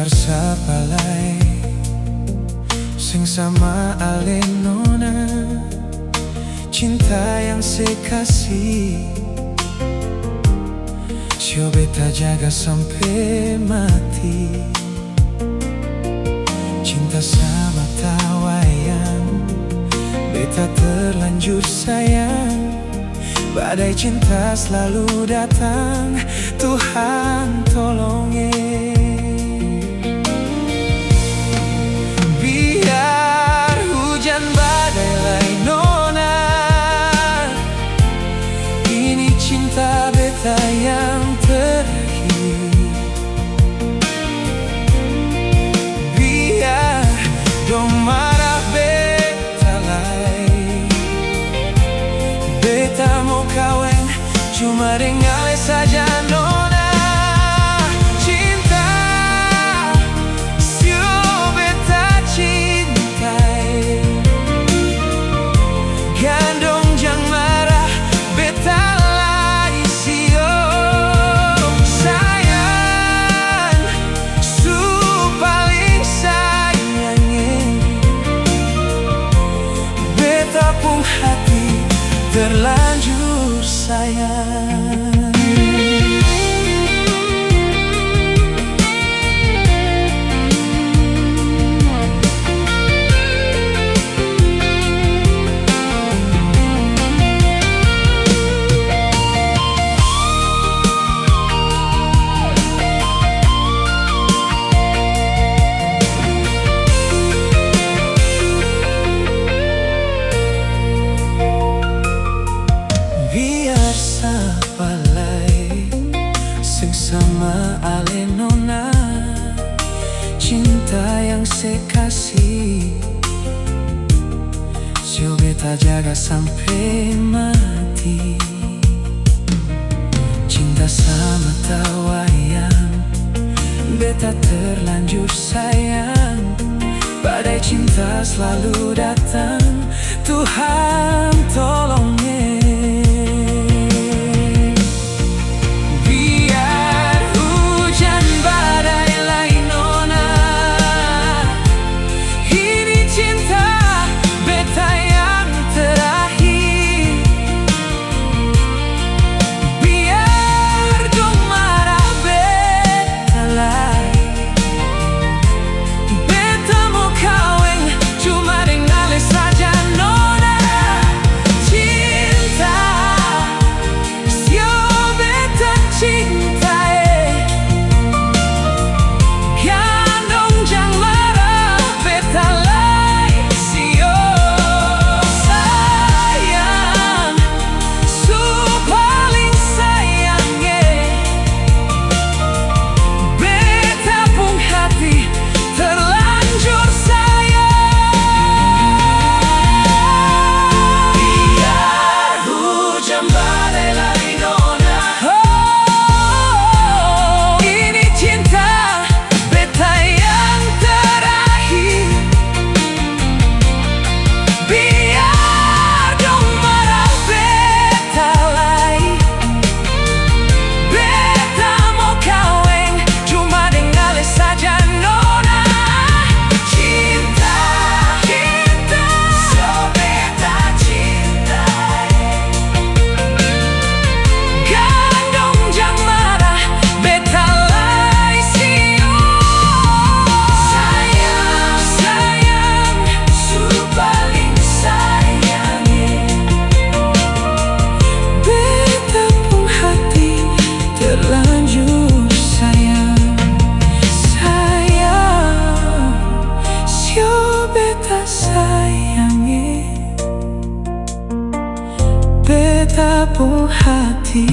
sapalay sing sama alenona, cinta yang sekasih, sio beta jaga sampai mati. Cinta sama tawayang, beta terlanjur sayang. Badai cinta selalu datang, Tuhan tolongnya. Biar hujan badai lai nona, ini cinta beta yang terakhir. Biar dong marah beta lai, beta mau kawin cuma dengan ale saja nona. Cinta sio beta cintai, gandong jang marah beta lai sio. Sayang su paling sayangnya, beta pun hati terlanjur sayang. Biar sapalai sing sama alenona, cinta yang sekasih, sio beta jaga sampai mati. Cinta sama tawayang, beta terlanjur sayang. Badai cinta selalu datang, Tuhan tolongnya. Beta pun hati